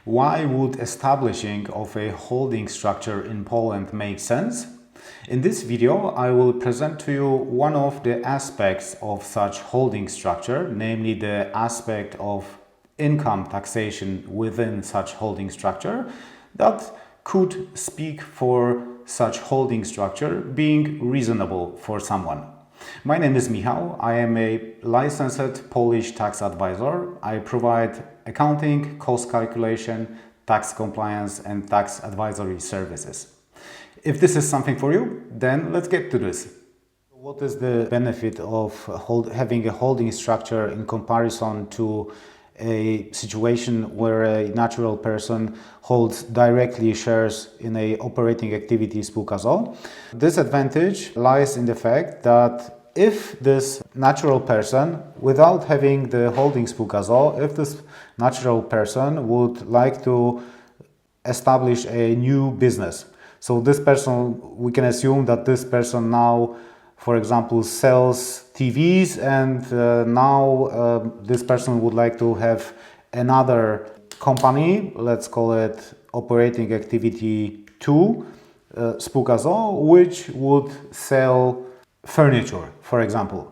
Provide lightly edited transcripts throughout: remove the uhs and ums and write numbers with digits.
Why would establishing of a holding structure in Poland make sense? In this video, I will present to you one of the aspects of such holding structure, namely the aspect of income taxation within such holding structure that could speak for such holding structure being reasonable for someone. My name is Michał. I am a licensed Polish tax advisor. I provide accounting, cost calculation, tax compliance, and tax advisory services. If this is something for you, then let's get to this. What is the benefit of having a holding structure in comparison to a situation where a natural person holds directly shares in a operating activity spółka z o.o.? This advantage lies in the fact that if this natural person, without having the holding spółka z o.o., if this natural person would like to establish a new business, so this person, we can assume that this person now, for example, sells TVs, and now this person would like to have another company, let's call it operating activity 2, spółka z o.o., which would sell furniture, for example.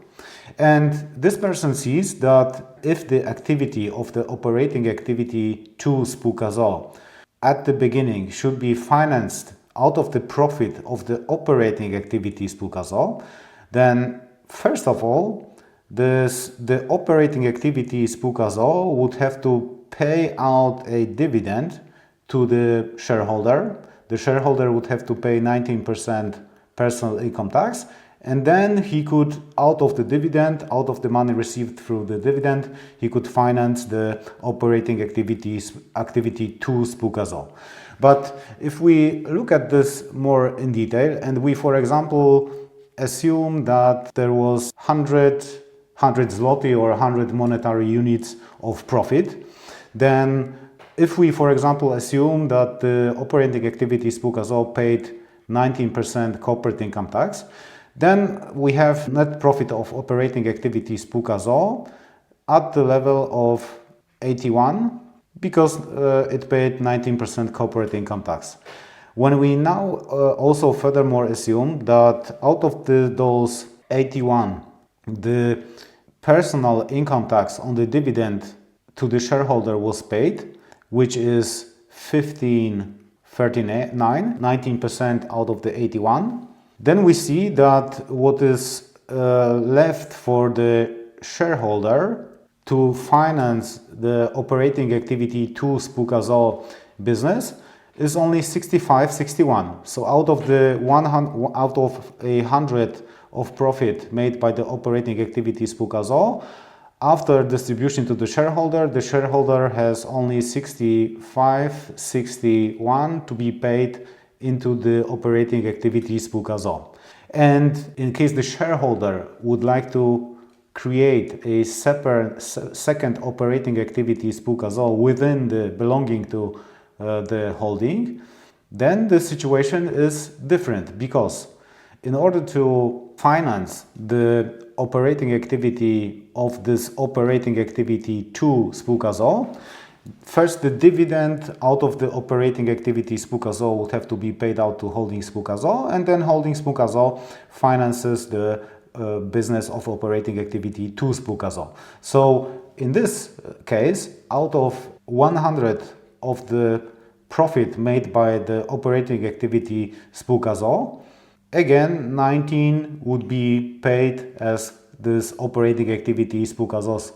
And this person sees that if the activity of the operating activity 2 spółka z o.o. at the beginning should be financed out of the profit of the operating activity spółka z o.o., then first of all, the operating activity spółka z o.o. would have to pay out a dividend to the shareholder. The shareholder would have to pay 19% personal income tax, and then he could, out of the dividend, out of the money received through the dividend, he could finance the operating activity 2 spółka z o.o. But if we look at this more in detail, and we, for example, assume that there was 100 zloty or 100 monetary units of profit, then if we, for example, assume that the operating activity spółka z o.o. paid 19% corporate income tax, then we have net profit of operating activity spółka z o.o. at the level of 81, because it paid 19% corporate income tax. When we now also furthermore assume that out of those 81, the personal income tax on the dividend to the shareholder was paid, which is 1539, 19% out of the 81, then we see that what is left for the shareholder to finance the operating activity 2 spółka z o.o. business is only 61. So out of 100 of profit made by the operating activity spółka z o.o., after distribution to the shareholder has only 61 to be paid into the operating activity spółka z o.o. And in case the shareholder would like to create a separate second operating activity spółka z o.o. within the belonging to the holding, then the situation is different, because in order to finance the operating activity of this operating activity 2 spółka z o.o., first the dividend out of the operating activity spółka z o.o. would have to be paid out to holding spółka z o.o., and then holding spółka z o.o. finances the business of operating activity 2 spółka z o.o. So in this case, out of 100 of the profit made by the operating activity spółka z o.o., again 19 would be paid as this operating activity spółka z o.o.'s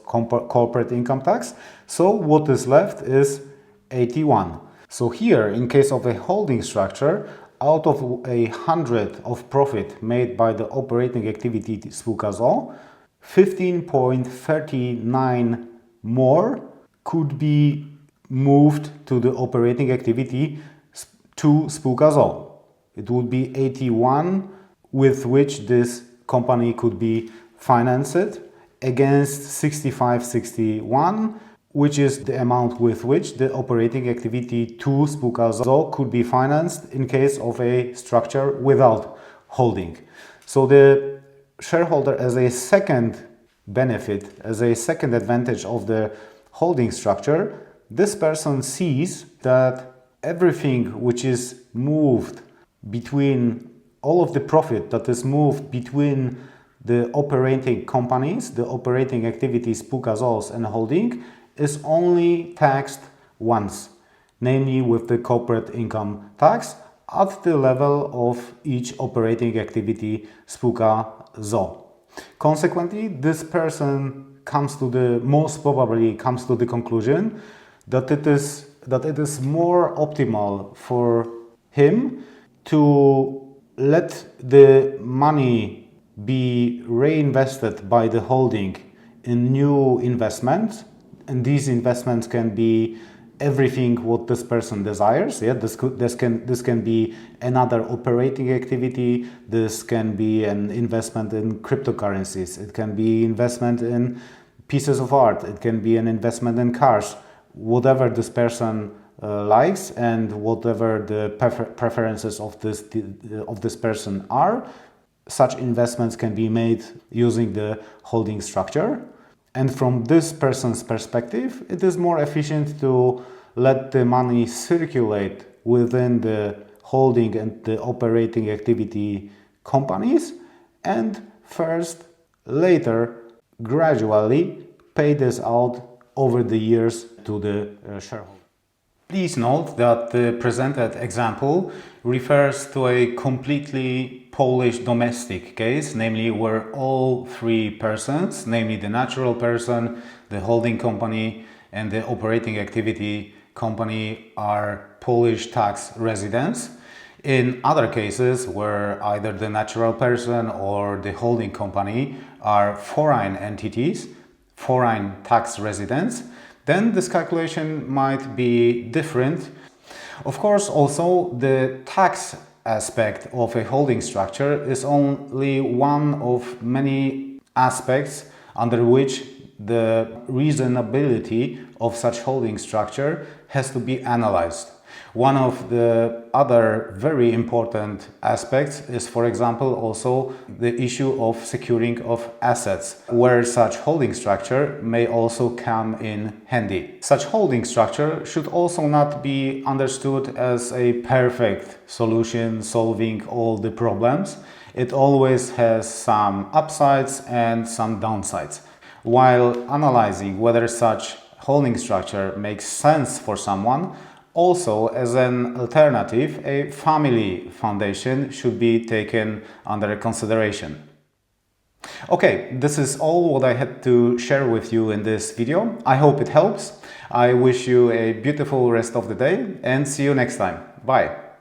corporate income tax. So what is left is 81. So here, in case of a holding structure, out of 100 of profit made by the operating activity spółka z o.o., 15.39 more could be moved to the operating activity 2 spółka z o.o. It would be 81 with which this company could be financed against 61, which is the amount with which the operating activity 2 spółka z o.o. could be financed in case of a structure without holding. So the shareholder, as a second benefit, as a second advantage of the holding structure, this person sees that everything which is moved between all of the profit that is moved between the operating companies, the operating activities, spółka ZOZ and holding, is only taxed once, namely with the corporate income tax at the level of each operating activity, spółka ZO. Consequently, this person most probably comes to the conclusion that it is more optimal for him to let the money be reinvested by the holding in new investments, and these investments can be everything what this person desires. Yeah, this can be another operating activity. This can be an investment in cryptocurrencies. It can be investment in pieces of art. It can be an investment in cars. Whatever this person likes and whatever the preferences of this person are, such investments can be made using the holding structure. And from this person's perspective, it is more efficient to let the money circulate within the holding and the operating activity companies, and later, gradually pay this out over the years to the shareholder. Please note that the presented example refers to a completely Polish domestic case, namely where all three persons, namely the natural person, the holding company and the operating activity company, are Polish tax residents. In other cases where either the natural person or the holding company are foreign entities, foreign tax residents, then this calculation might be different. Of course, also the tax aspect of a holding structure is only one of many aspects under which the reasonability of such holding structure has to be analyzed. One of the other very important aspects is, for example, also the issue of securing of assets, where such holding structure may also come in handy. Such holding structure should also not be understood as a perfect solution solving all the problems. It always has some upsides and some downsides. While analyzing whether such holding structure makes sense for someone, also, as an alternative, a family foundation should be taken under consideration. Okay, this is all what I had to share with you in this video. I hope it helps. I wish you a beautiful rest of the day and see you next time. Bye!